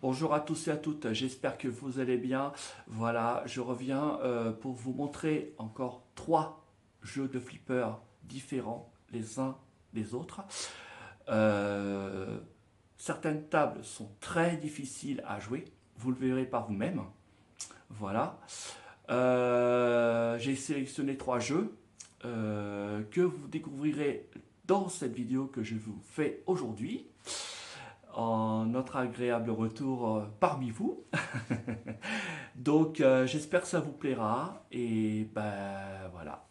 Bonjour à tous et à toutes, j'espère que vous allez bien. Voilà, je reviens pour vous montrer encore trois jeux de flipper différents les uns des autres. Euh, Certaines tables sont très difficiles à jouer, vous le verrez par vous-même. Voilà. J'ai sélectionné trois jeux que vous découvrirez dans cette vidéo que je vous fais aujourd'hui en notre agréable retour parmi vous. Donc j'espère que ça vous plaira et ben voilà.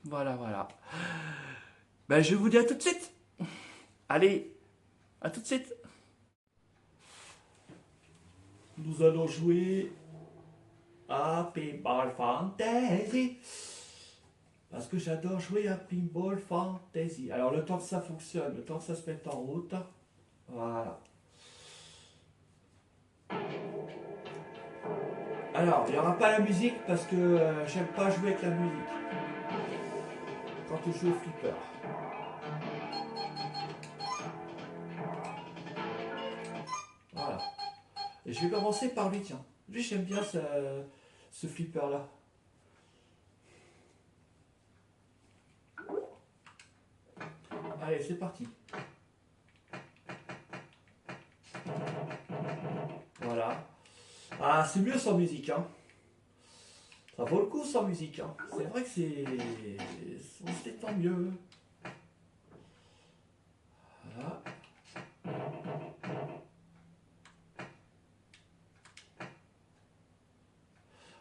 Voilà. Ben je vous dis à tout de suite. Allez, à tout de suite. Nous allons jouer à Pinball Fantasy. Parce que j'adore jouer à Pinball Fantasy. Alors le temps que ça fonctionne, le temps que ça se mette en route. Voilà. Alors, il n'y aura pas la musique parce que j'aime pas jouer avec la musique quand je joue au flipper. Voilà. Et je vais commencer par lui, tiens. Lui, j'aime bien ce flipper-là. Allez, c'est parti. Voilà. Ah, c'est mieux sans musique, hein. Ça vaut le coup sans musique, hein. C'est vrai que c'est tant mieux. Voilà.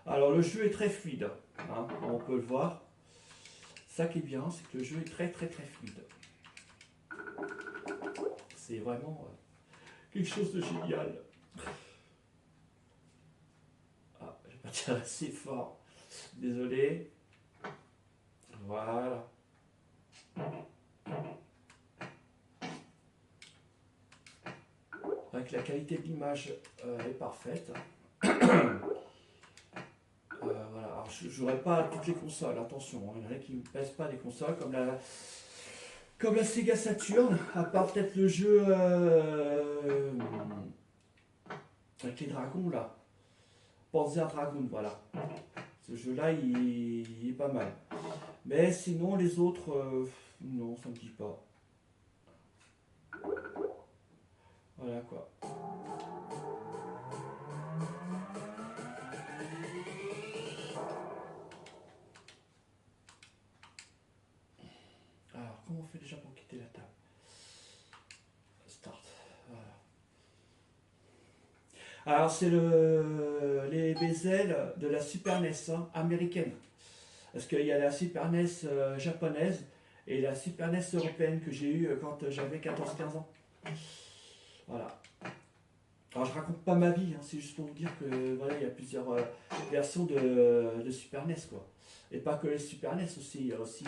Alors, le jeu est très fluide, hein, comme on peut le voir. Ça qui est bien, c'est que le jeu est très fluide. C'est vraiment quelque chose de génial. Ah, je vais pas tirer assez fort. Désolé. Voilà. Avec la qualité de l'image est parfaite. Voilà. Alors, je jouerai pas à toutes les consoles, attention. Hein. Il y en a qui ne pèsent pas des consoles comme la Sega Saturn, à part peut-être le jeu avec les dragons là. Panzer Dragoon, voilà. Ce jeu-là, il est pas mal. Mais sinon, les autres, non, ça me dit pas. Voilà quoi. Alors, comment on fait déjà pour quitter la table? Start. Voilà. Alors, c'est les bezel de la Super NES hein, américaine. Parce qu'il y a la Super NES japonaise et la Super NES européenne que j'ai eue quand j'avais 14-15 ans. Voilà. Alors je raconte pas ma vie, hein, c'est juste pour vous dire que voilà, il y a plusieurs versions de Super NES quoi. Et pas que les Super NES aussi, il y a aussi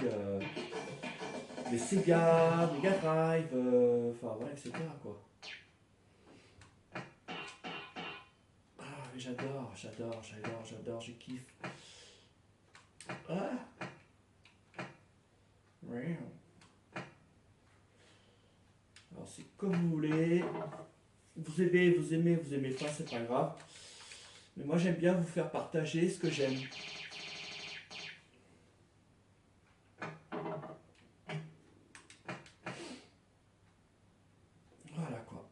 les Sega, Mega Drive, enfin voilà, etc. quoi. Ah mais j'adore, je kiffe. Ah, ouais. Alors c'est comme vous voulez. Vous aimez pas, c'est pas grave. Mais moi j'aime bien vous faire partager ce que j'aime. Voilà quoi.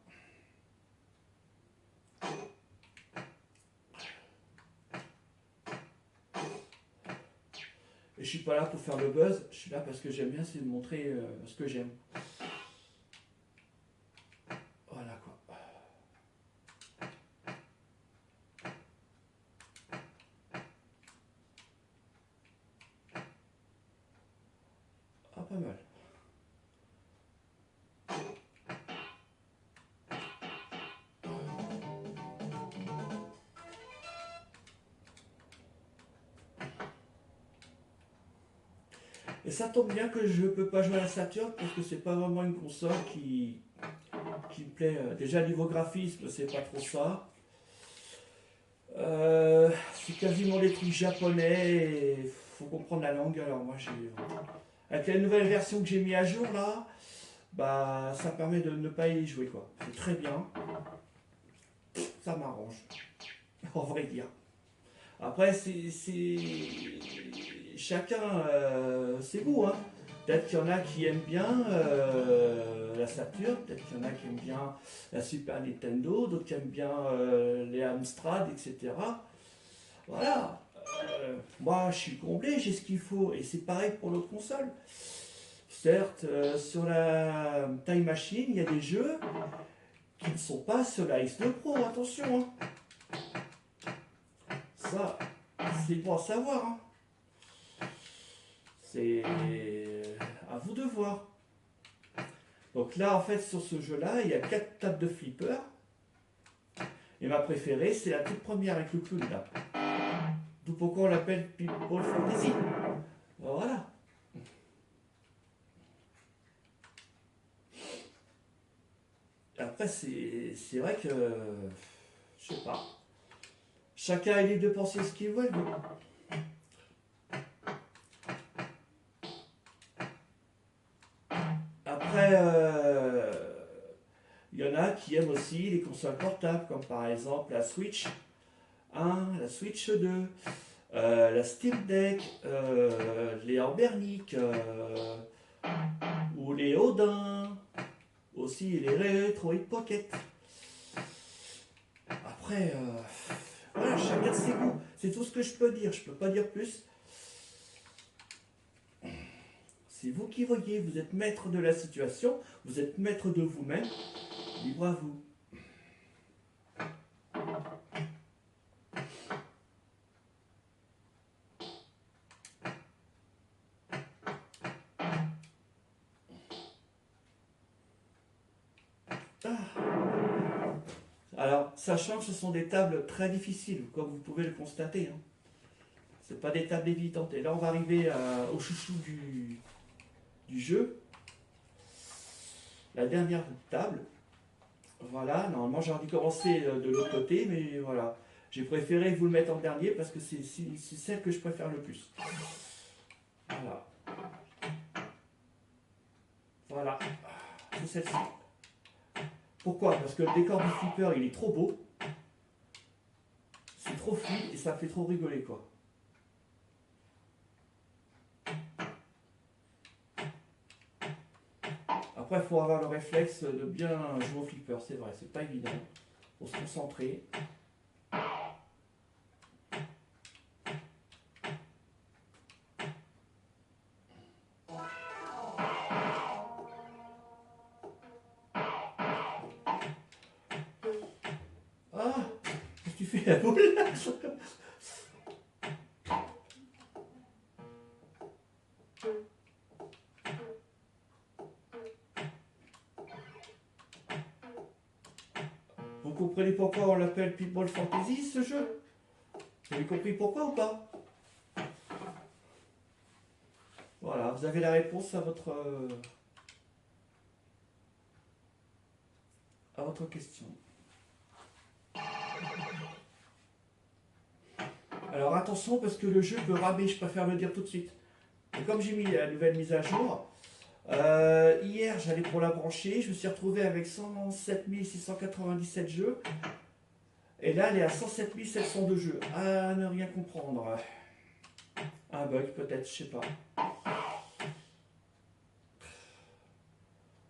Et je suis pas là pour faire le buzz, je suis là parce que j'aime bien, c'est de montrer ce que j'aime. Voilà quoi. Ah pas mal. Et ça tombe bien que je peux pas jouer à la Saturn parce que c'est pas vraiment une console qui me plaît. Déjà niveau graphisme, c'est pas trop ça. C'est quasiment des trucs japonais et faut comprendre la langue. Alors moi j'ai. Avec la nouvelle version que j'ai mis à jour là, bah ça permet de ne pas y jouer quoi. C'est très bien. ça m'arrange, en vrai dire. Après, chacun, c'est goût, hein. Peut-être qu'il y en a qui aiment bien la Saturn, peut-être qu'il y en a qui aiment bien la Super Nintendo, d'autres qui aiment bien les Amstrad, etc. Voilà. Moi, je suis comblé, j'ai ce qu'il faut, et c'est pareil pour l'autre console. Certes, sur la Time Machine, il y a des jeux qui ne sont pas sur la X2 Pro, attention, hein. Ça, c'est pour savoir, hein. C'est à vous de voir. Donc là, en fait, sur ce jeu-là, il y a 4 tables de flipper. Et ma préférée, c'est la toute première avec le clown là. D'où pourquoi on l'appelle People Fantasy. Voilà. Après, c'est vrai que. Je sais pas. Chacun est libre de penser ce qu'il veut. Après, il y en a qui aiment aussi les consoles portables, comme par exemple la Switch 1, la Switch 2, la Steam Deck, les Ambernic, ou les Odin, aussi les Retroid Pocket. Après, voilà, chacun ses goûts. C'est tout ce que je peux dire, je peux pas dire plus. C'est vous qui voyez, vous êtes maître de la situation, vous êtes maître de vous-même, libre à vous. Alors, sachant que ce sont des tables très difficiles, comme vous pouvez le constater, hein. C'est pas des tables évidentes. Et là, on va arriver au chouchou du jeu. La dernière table. Voilà, normalement j'aurais dû commencer de l'autre côté, mais voilà. J'ai préféré vous le mettre en dernier parce que c'est celle que je préfère le plus. Voilà. Voilà. C'est celle-ci. Pourquoi? Parce que le décor du flipper, il est trop beau. C'est trop fluide et ça fait trop rigoler, quoi. Après, il faut avoir le réflexe de bien jouer au flipper, c'est vrai, c'est pas évident. Faut se concentrer. Ah, qu'est-ce que tu fais la boule? Vous comprenez pourquoi on l'appelle People Fantasy, ce jeu? Vous avez compris pourquoi ou pas? Voilà, vous avez la réponse à votre question. Alors attention parce que le jeu peut ramer, je préfère le dire tout de suite. Et comme j'ai mis la nouvelle mise à jour, hier j'allais pour la brancher, je me suis retrouvé avec 107 697 jeux. Et là elle est à 107 702 jeux. À ne rien comprendre. Un bug peut-être, je sais pas.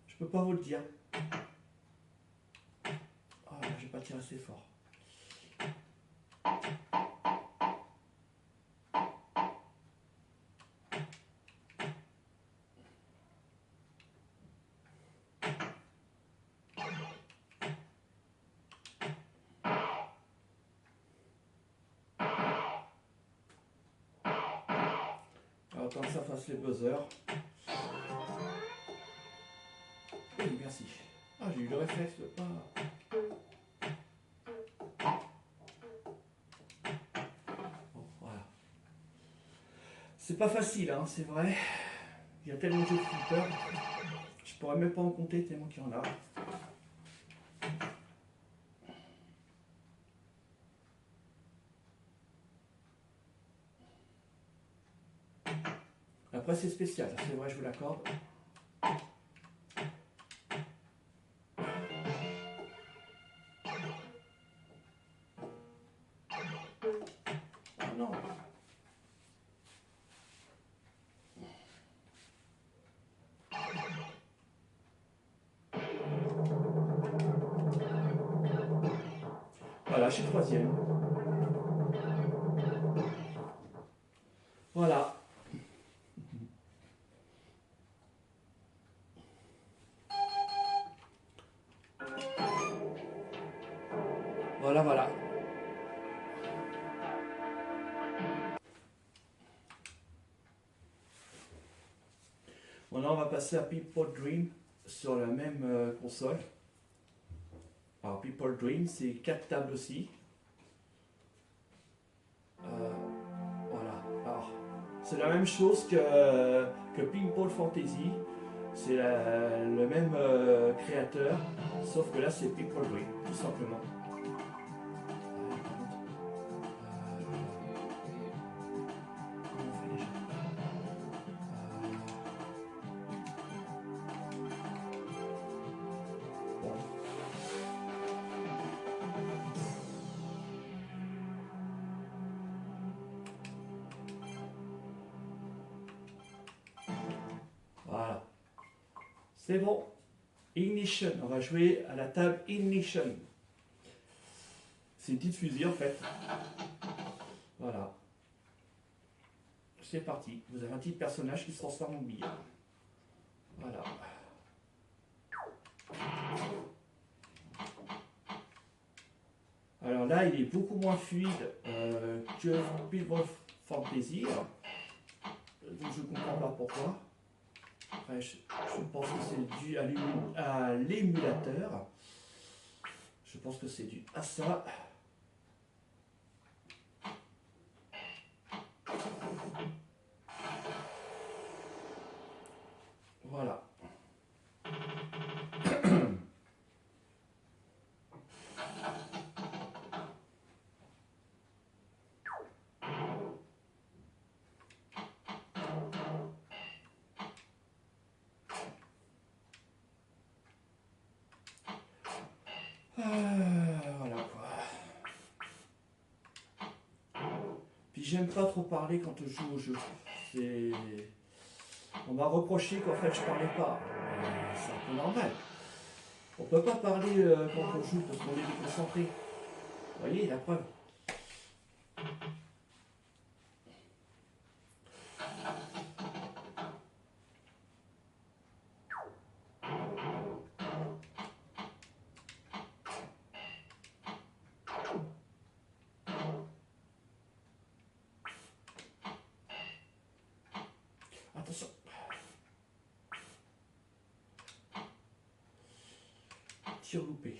Je peux pas vous le dire. Ah, j'ai pas tiré assez fort. Alors, quand ça fasse les buzzers. Oui, merci. Ah, j'ai eu le réflexe de pas. Bon, voilà. C'est pas facile, hein, c'est vrai. Il y a tellement de jeux de flipper. Je pourrais même pas en compter tellement qu'il y en a. Après, c'est spécial, c'est vrai, je vous l'accorde. Voilà, je suis troisième. Voilà. Voilà, voilà. Maintenant, on va passer à People Dream sur la même console. Alors, People Dream, c'est 4 tables aussi. Voilà. Alors, c'est la même chose que Pinball Fantasy. C'est le même créateur, sauf que là, c'est People Dream, tout simplement. Comment on fait déjà bon. Voilà. C'est bon. Ignition. On va jouer à la table Ignition. C'est une petite fusée en fait. Voilà. C'est parti. Vous avez un petit personnage qui se transforme en billard. Voilà. Alors là, il est beaucoup moins fluide que Pinball Fantasy. Donc je ne comprends pas pourquoi. Après, je pense que c'est dû à l'émulateur. Je pense que c'est dû à ça. Voilà. Voilà quoi. Puis j'aime pas trop parler quand je joue au jeu. On m'a reproché qu'en fait je parlais pas. C'est un peu normal. On peut pas parler quand on joue parce qu'on est déconcentré. Vous voyez la preuve. Attention. Tir loupé.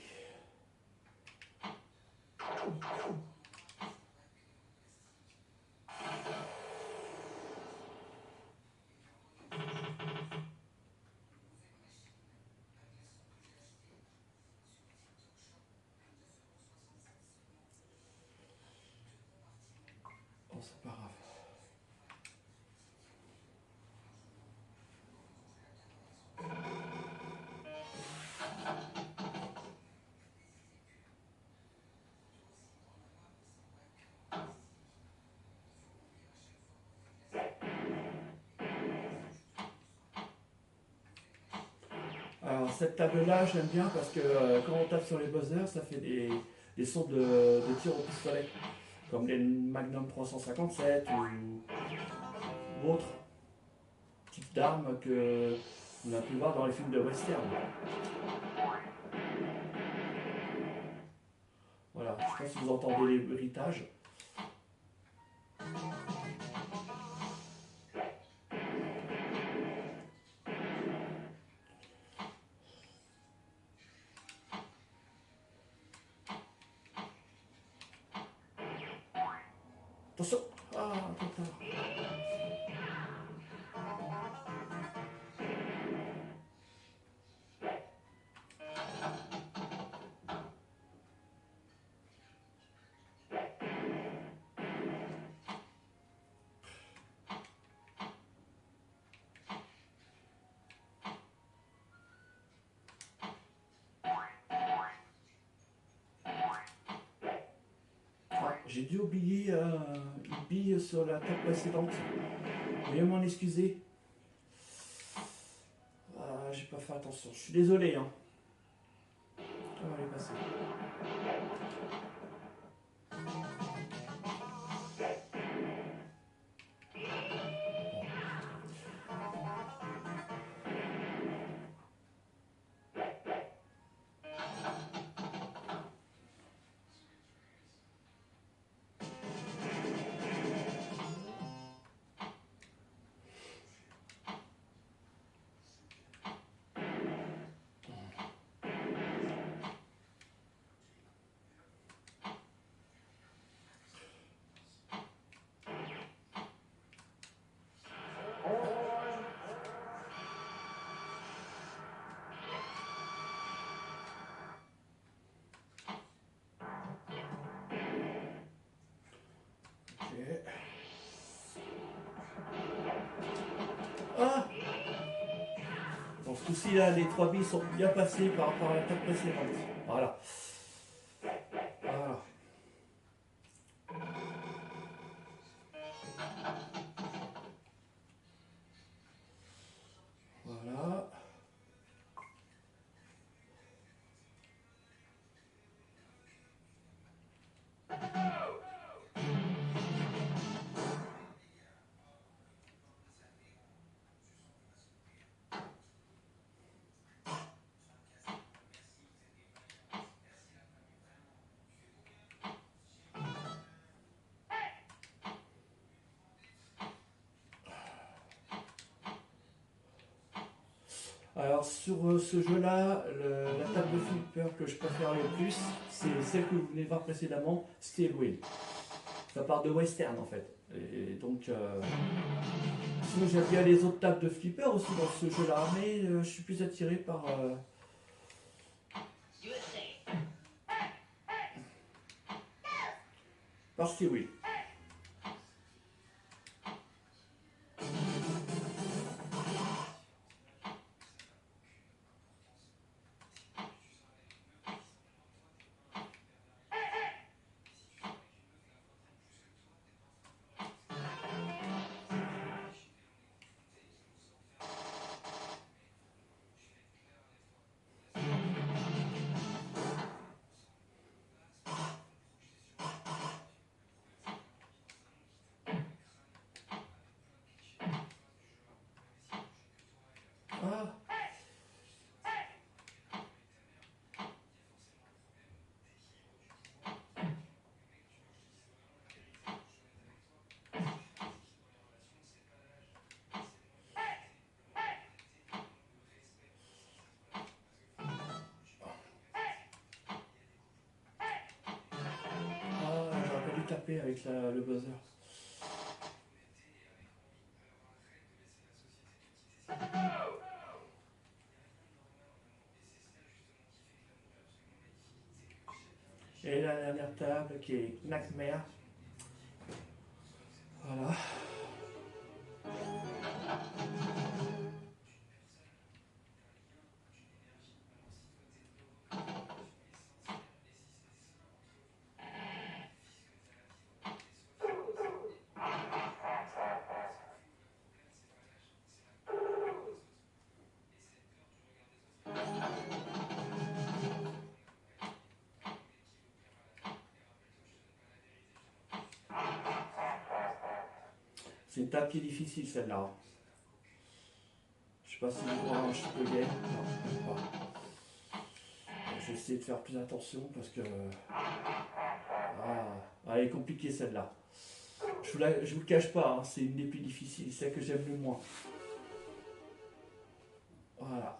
Bon, c'est pas grave. Alors cette table-là, j'aime bien parce que quand on tape sur les buzzers, ça fait des sons de tir au pistolet, comme les Magnum 357 ou autres types d'armes que on a pu voir dans les films de western. Voilà, je sais pas si vous entendez les bruitages. Attention. Ah, attends. Ah, j'ai dû oublier une bille sur la table précédente. Veuillez m'en excuser. Ah, j'ai pas fait attention. Je suis désolé. Hein. Ça va aller passer. Ceci là, les 3 billes sont bien passées par rapport à la table précédente. Voilà. Voilà. Voilà. Alors sur ce jeu-là, la table de flipper que je préfère le plus, c'est celle que vous venez de voir précédemment, Steel Wheel. Ça part de western en fait. Et donc, sinon j'aime bien les autres tables de flipper aussi dans ce jeu-là, mais je suis plus attiré par Steel Wheel. Ah, j'aurais pas dû taper avec le buzzer. Et la dernière table qui est Knackmare. Voilà. C'est une table qui est difficile celle-là. Je sais pas si vous voyez un petit peu game. Non, pas. Je vais essayer de faire plus attention parce que. Elle est compliquée celle-là. Je vous le cache pas, hein, c'est une des plus difficiles, c'est celle que j'aime le moins. Voilà.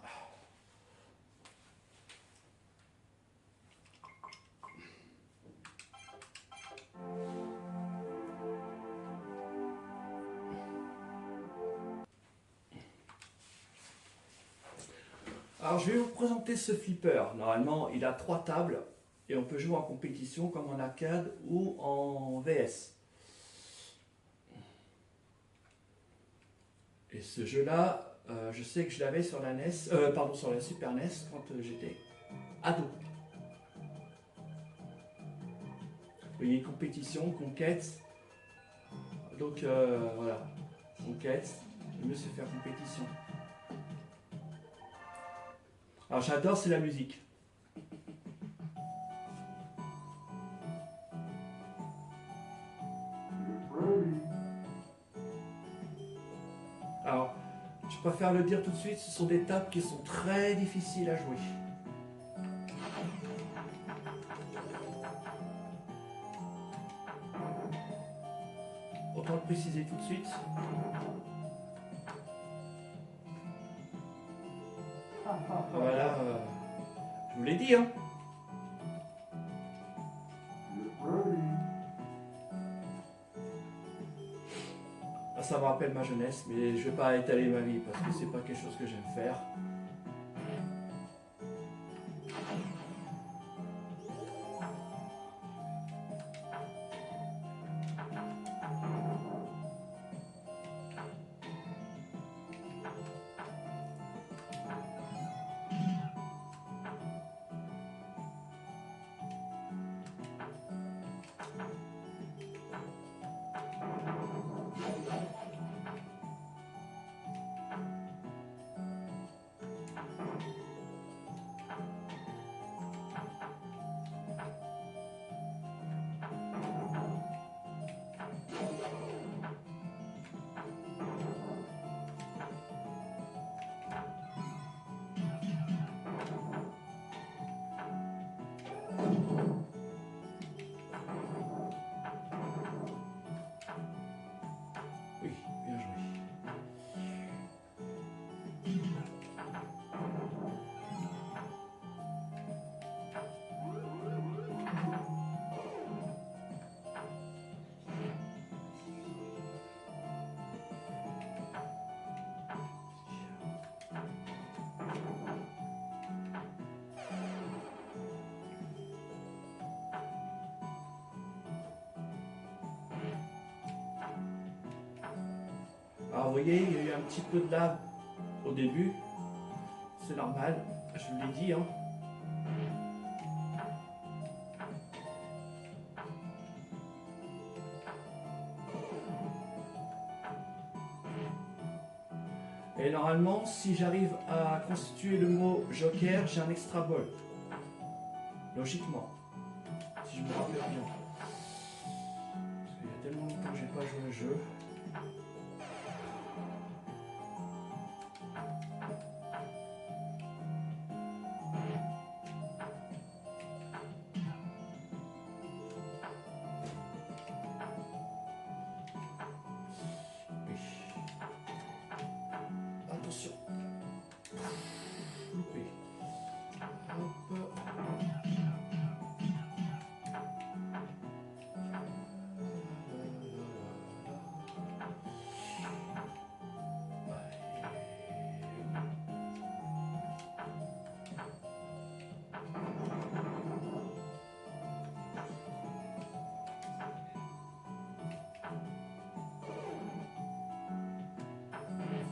Alors je vais vous présenter ce flipper. Normalement, il a 3 tables et on peut jouer en compétition comme en arcade ou en VS. Et ce jeu-là, je sais que je l'avais sur la NES, pardon, sur la Super NES quand j'étais ado. Vous voyez, compétition, conquête. Donc voilà, conquête, le mieux c'est faire compétition. Alors j'adore, c'est la musique. Alors, je préfère le dire tout de suite, ce sont des tables qui sont très difficiles à jouer. Autant le préciser tout de suite. Voilà, je vous l'ai dit, hein. Ça me rappelle ma jeunesse, mais je ne vais pas étaler ma vie parce que c'est pas quelque chose que j'aime faire. vous voyez, il y a eu un petit peu de lave au début. C'est normal, je vous l'ai dit. Hein. Et normalement, si j'arrive à constituer le mot joker, j'ai un extra ball. Logiquement. Si je me rappelle bien. Parce qu'il y a tellement longtemps que j'ai pas joué au jeu. Attention. Loupé. Hop.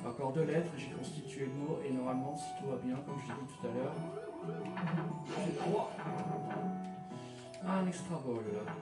Encore deux lettres, j'ai constitué le mot et normalement, si tout va bien, comme je l'ai dit tout à l'heure, j'ai 3. Un extra ball là.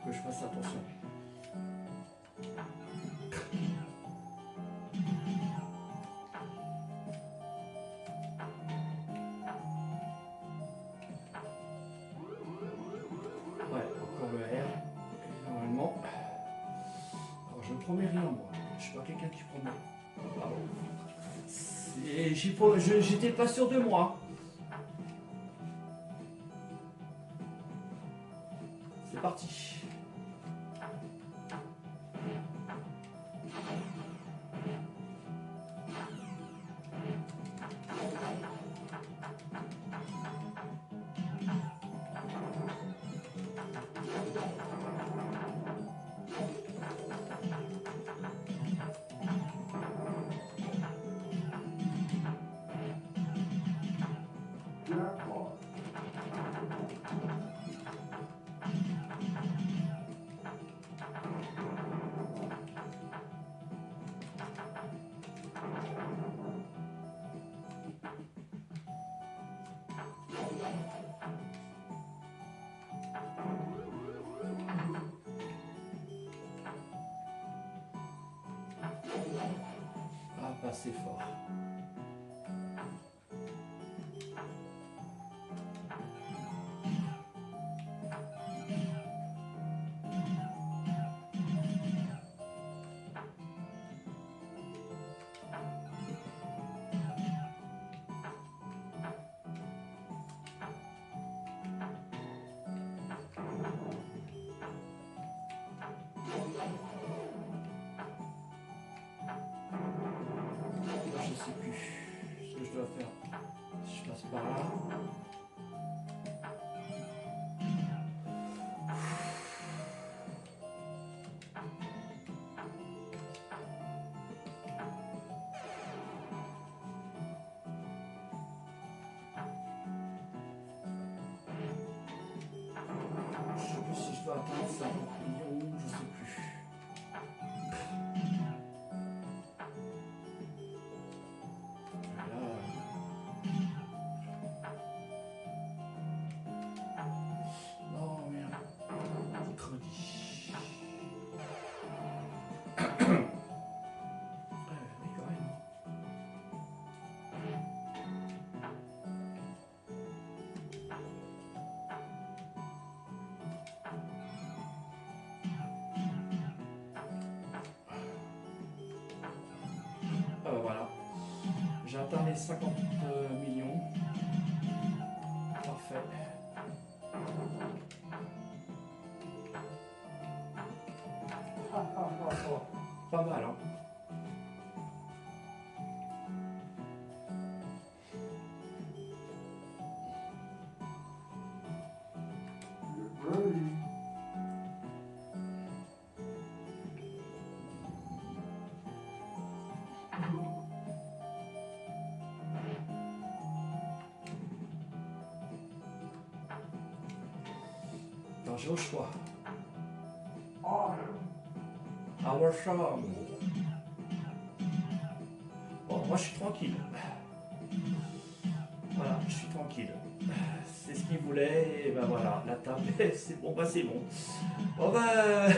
Faut que je fasse attention. Ouais, encore le R. Et normalement. Alors je ne promets rien moi. Je suis pas quelqu'un qui promet. Pardon. J'étais pas sûr de moi. C'est parti. Ah, pas assez fort. Je sais plus ce que je dois faire. Si je passe par là. Je sais plus si je dois atteindre 50 millions, je sais plus. Non, merde. Mercredi. Mais quand même. Voilà. J'ai atteint les 50 millions. Parfait. Pas mal, hein. Alors j'ai au choix. Our Song. Bon, moi je suis tranquille. Voilà, je suis tranquille. C'est ce qu'il voulait, et ben voilà, la table, c'est bon, bah c'est bon. Bon bah,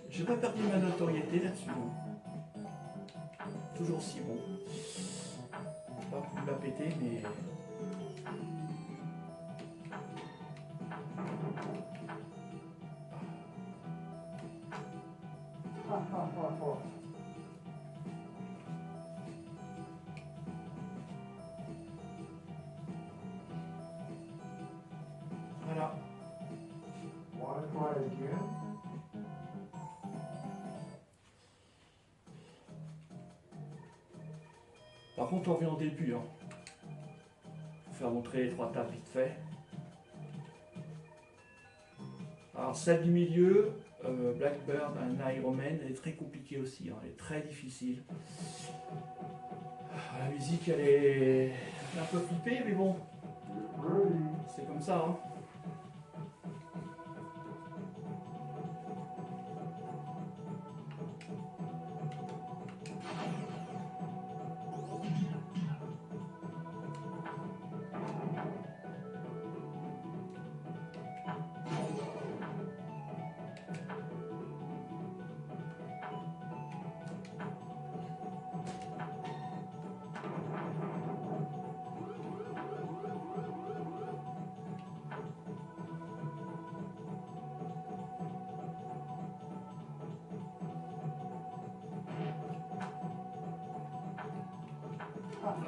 j'ai pas perdu ma notoriété là-dessus. Hein. Toujours si bon. J'ai pas pu la péter, mais... Voilà. Par contre, on revient au début. Hein. Faut faire montrer les 3 tables vite fait. Alors, celle du milieu, Blackbird, un Iron Man, elle est très compliquée aussi. Hein. Elle est très difficile. La musique, elle est un peu flippée, mais bon. C'est comme ça. Hein.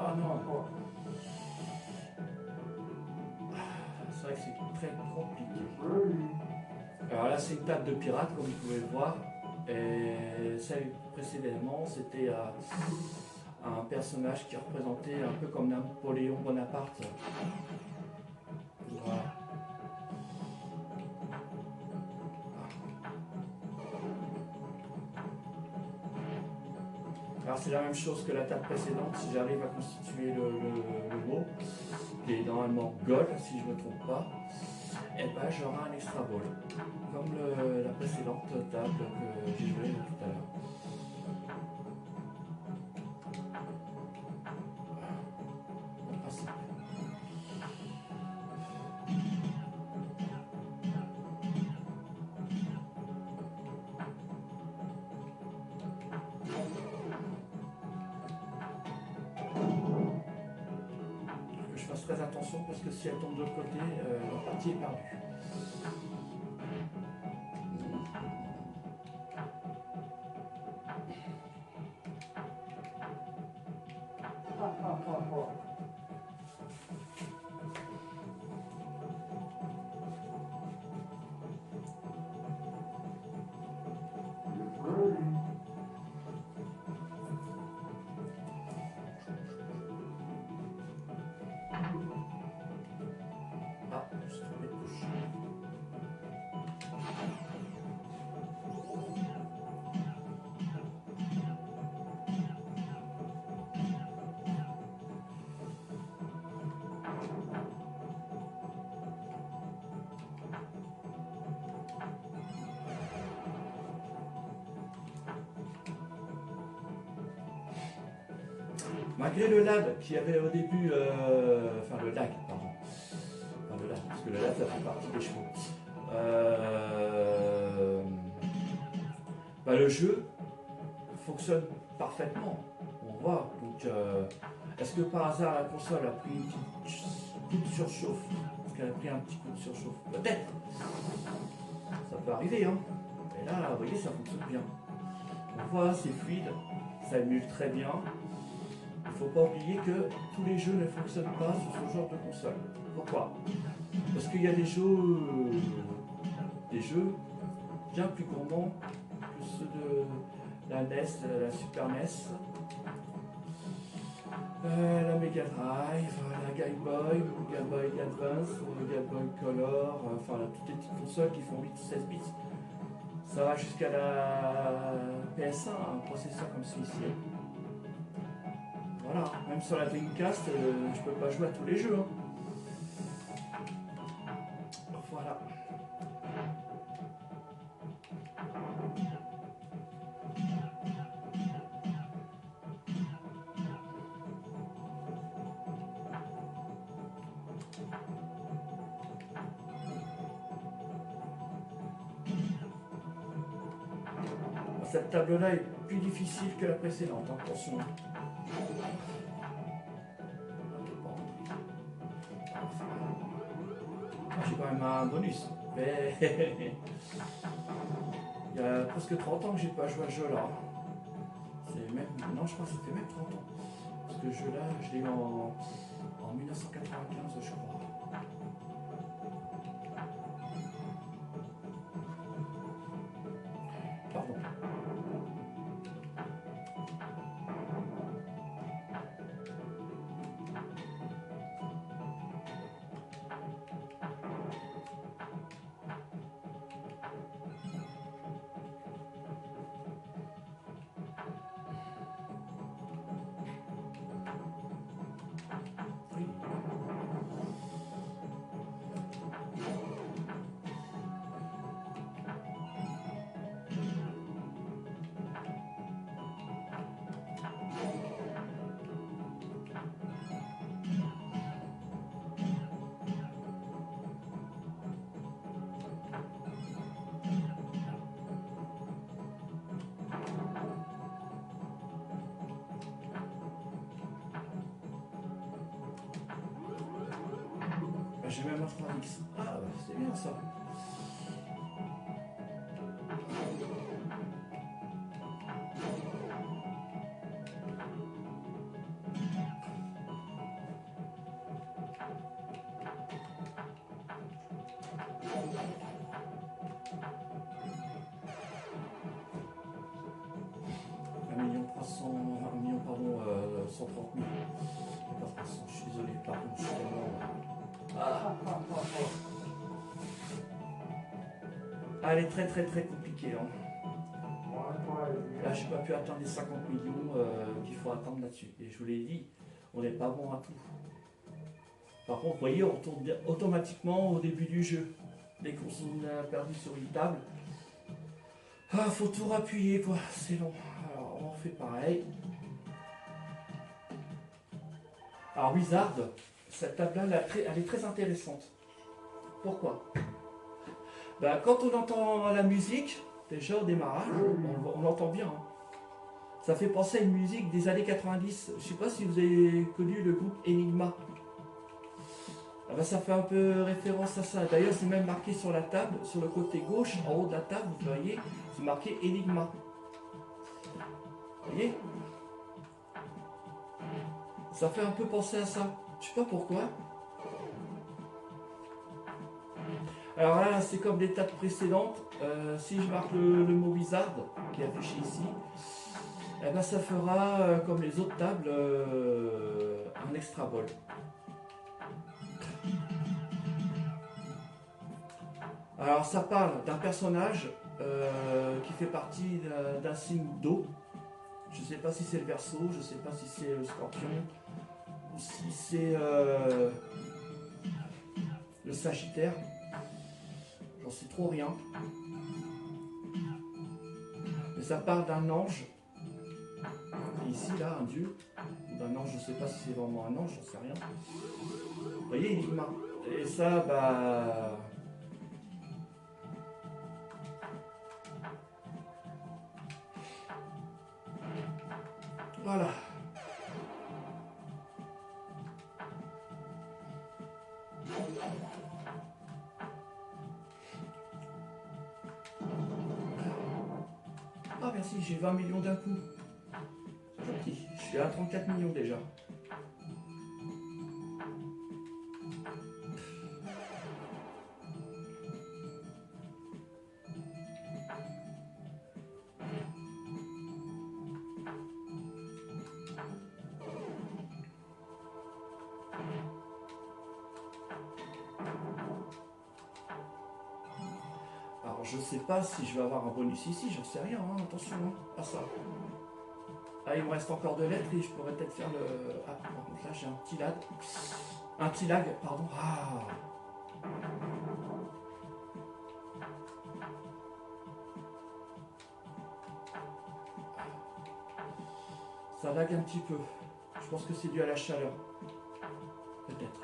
Ah non. C'est vrai que c'est très compliqué. Alors là, c'est une table de pirate, comme vous pouvez le voir. Et celle précédemment, c'était un personnage qui représentait un peu comme Napoléon Bonaparte. Voilà. Alors c'est la même chose que la table précédente, si j'arrive à constituer le mot, qui est normalement gold, si je ne me trompe pas, et ben j'aurai un extra ball, comme la précédente table que j'ai jouée tout à l'heure. Je fasse très attention parce que si elle tombe de l'autre côté, la partie est perdue. Ah, je suis tombé de touche. Malgré le lag qu'il y avait au début, enfin le lag, pardon, enfin le lag, parce que le lag ça fait partie des chevaux. Bah, le jeu fonctionne parfaitement, on voit. Donc, est-ce que par hasard la console a pris un petit coup de surchauffe? Est-ce qu'elle a pris un petit coup de surchauffe? Peut-être. Ça peut arriver, hein. Et là, vous voyez, ça fonctionne bien. On voit, c'est fluide, ça émule très bien. Il ne faut pas oublier que tous les jeux ne fonctionnent pas sur ce genre de console. Pourquoi? Parce qu'il y a des jeux bien plus gourmands que ceux de la NES, la Super NES, la Mega Drive, la Game Boy, le Game Boy Advance, le Game Boy Color, enfin toutes les petites consoles qui font 8 ou 16 bits. Ça va jusqu'à la PS1, un processeur comme celui-ci. Voilà, même sur la Dreamcast, je peux pas jouer à tous les jeux. Hein. Voilà. cette table-là est plus difficile que la précédente, hein, attention. J'ai quand même un bonus. Mais il y a presque 30 ans que j'ai pas joué à ce jeu-là. C'est même... Non, je crois que ça fait même 30 ans. Parce que ce jeu-là, je l'ai eu en 1995, je crois. Pardon. Oui. J'ai même un 3X. Ah, c'est bien ça. Un million 300, 1 million, pardon, 130 000. Pas 300, je suis désolé, pardon, je suis tellement... Ah, elle est très très très compliquée. Hein. Là, j'ai pas pu atteindre les 50 millions qu'il faut attendre là-dessus. Et je vous l'ai dit, on n'est pas bon à tout. Par contre, vous voyez, on retourne automatiquement au début du jeu. Dès qu'on s'est perdu sur une table. Ah, faut tout rappuyer quoi, c'est long. Alors, on fait pareil. Alors, Wizard, cette table-là, elle est très intéressante. Pourquoi? Ben, quand on entend la musique, déjà au démarrage, on l'entend bien. Hein. Ça fait penser à une musique des années 90. Je sais pas si vous avez connu le groupe Enigma. Ah ben, ça fait un peu référence à ça. D'ailleurs, c'est même marqué sur la table, sur le côté gauche, en haut de la table, vous voyez, c'est marqué Enigma. Vous voyez? Ça fait un peu penser à ça. Je sais pas pourquoi. Alors là, c'est comme les tables précédentes. Si je marque le mot Wizard, qui est affiché ici, eh ben, ça fera, comme les autres tables, un extra bol. Alors ça parle d'un personnage qui fait partie d'un signe d'eau. Je ne sais pas si c'est le Verseau, je ne sais pas si c'est le Scorpion, ou si c'est le Sagittaire. J'en sais trop rien. Mais ça parle d'un ange. Et ici, là, un dieu. Ou d'un ange, je ne sais pas si c'est vraiment un ange, j'en sais rien. Vous voyez, Enigma. Et ça, bah... Voilà. Ah merci, j'ai 20 millions d'un coup. C'est gentil. Je suis à 34 millions déjà. Alors je sais pas si je vais avoir un bonus ici, j'en sais rien, hein, attention hein, à ça. Ah, il me reste encore 2 lettres et je pourrais peut-être faire le... Ah, par contre là j'ai un petit lag. Un petit lag, pardon. Ah. Ça lag un petit peu. Je pense que c'est dû à la chaleur. Peut-être.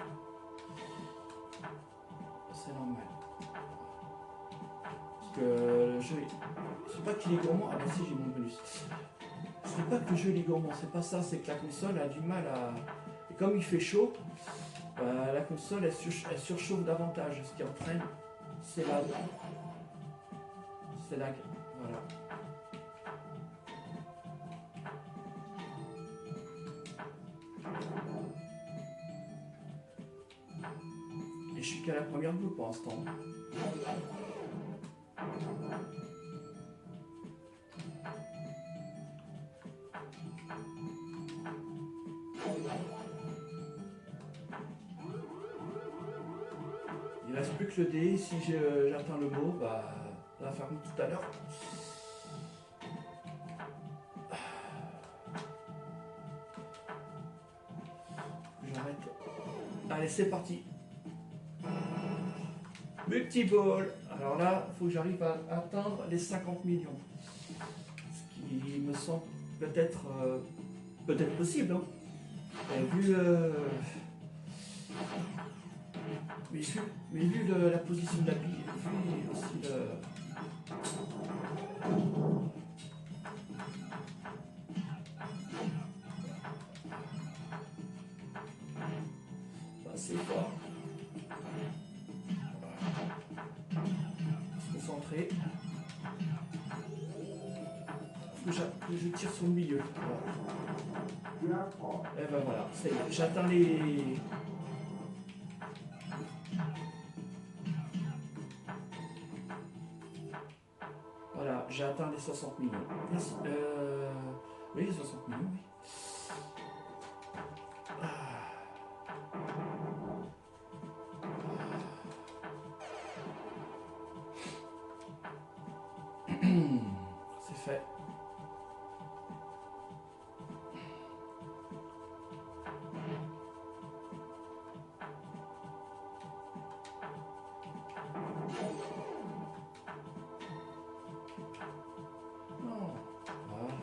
C'est normal. Parce que le jeu c'est pas qu'il est gourmand. Ah bah si, j'ai mon bonus. C'est pas que le jeu il est gourmand, c'est pas ça, c'est que la console a du mal à. Et comme il fait chaud, bah, la console elle surchauffe davantage, ce qui entraîne c'est lag. C'est lag. Voilà. Et je suis qu'à la première boule pour l'instant. Il reste plus que le dé. Si j'atteins le mot, bah, ça va faire comme tout à l'heure. J'arrête. Allez, c'est parti. Multiball. Alors là, il faut que j'arrive à atteindre les 50 millions. Ce qui me semble peut-être possible. Hein. Vu, mais vu la position de la bille, vu aussi le. C'est fort. Se concentrer. Faut que je tire sur le milieu. Voilà. Et ben voilà, ça y est, j'atteins les. Voilà, j'ai atteint les 60 millions. Merci. Oui, les 60 millions, oui. C'est fait. Non. Voilà.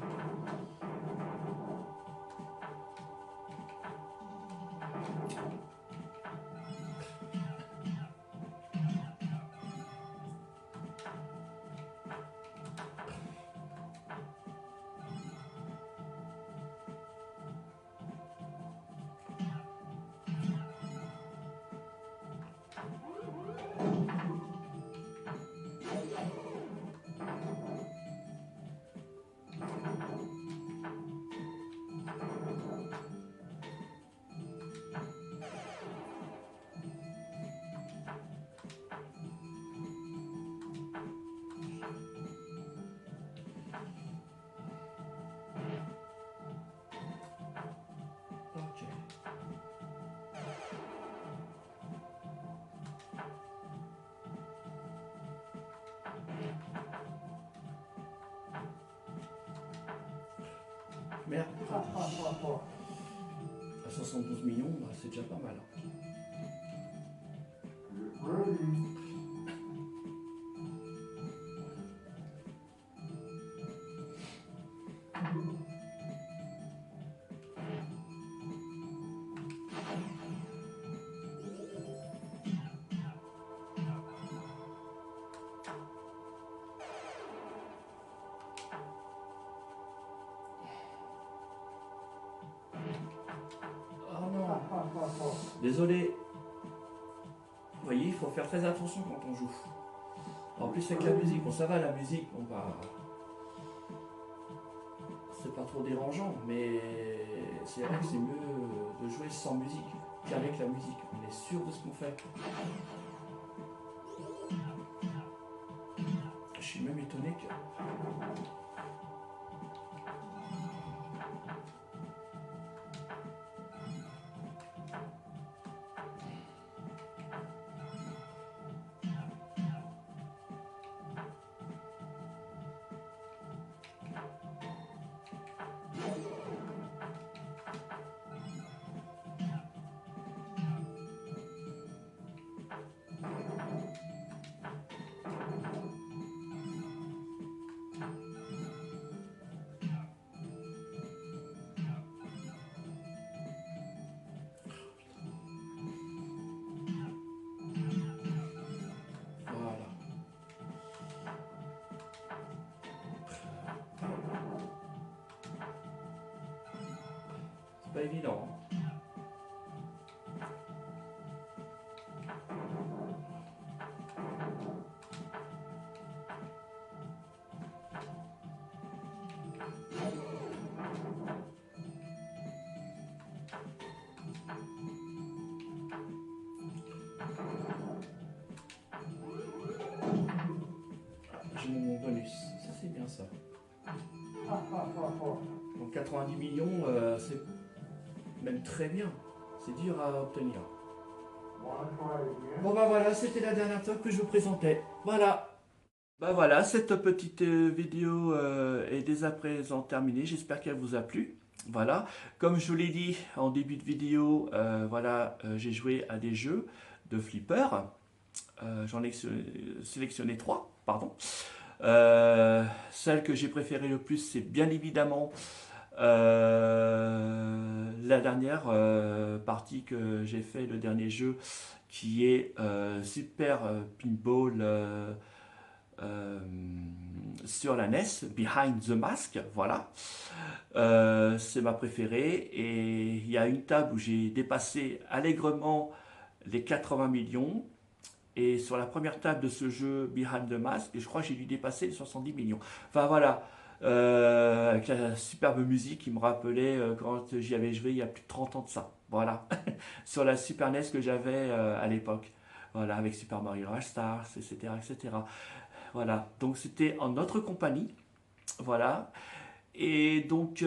Ok. Merde. À 72 millions, bah, c'est déjà pas mal. Oh non. Désolé. Vous voyez, il faut faire très attention quand on joue. En plus avec la musique, bon ça va la musique, bon bah. C'est pas trop dérangeant, mais c'est vrai que c'est mieux de jouer sans musique qu'avec la musique. On est sûr de ce qu'on fait. Je suis même étonné que. pas évident. J'ai mon bonus, ça c'est bien ça. Donc 90 millions, c'est même très bien. C'est dur à obtenir. Bon bah voilà, c'était la dernière fois que je vous présentais. Voilà. Bah voilà, cette petite vidéo est dès à présent terminée. J'espère qu'elle vous a plu. Voilà. Comme je vous l'ai dit en début de vidéo, voilà, j'ai joué à des jeux de flipper. J'en ai sélectionné 3, pardon. Celle que j'ai préférée le plus, c'est bien évidemment la dernière partie que j'ai fait, le dernier jeu, qui est Super Pinball sur la NES, Behind the Mask, voilà. C'est ma préférée et il y a une table où j'ai dépassé allègrement les 80 millions. Et sur la première table de ce jeu Behind the Mask, je crois que j'ai dû dépasser les 70 millions. Enfin voilà, avec la superbe musique qui me rappelait quand j'y avais joué il y a plus de 30 ans de ça. Voilà, sur la Super NES que j'avais à l'époque. Voilà, avec Super Mario All Stars, etc., etc. Voilà, donc c'était en notre compagnie. Voilà. Et donc,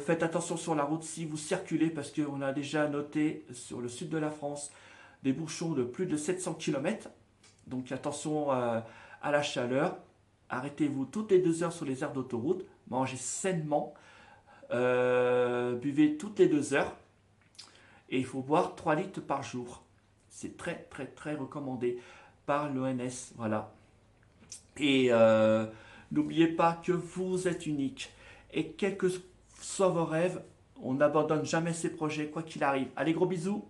faites attention sur la route si vous circulez, parce qu'on a déjà noté sur le sud de la France des bouchons de plus de 700 km. Donc attention à la chaleur. Arrêtez-vous toutes les 2 heures sur les aires d'autoroute. Mangez sainement. Buvez toutes les 2 heures. Et il faut boire 3 litres par jour. C'est très très très recommandé par l'OMS. Voilà. Et n'oubliez pas que vous êtes unique. Et quels que soient vos rêves, on n'abandonne jamais ses projets, quoi qu'il arrive. Allez, gros bisous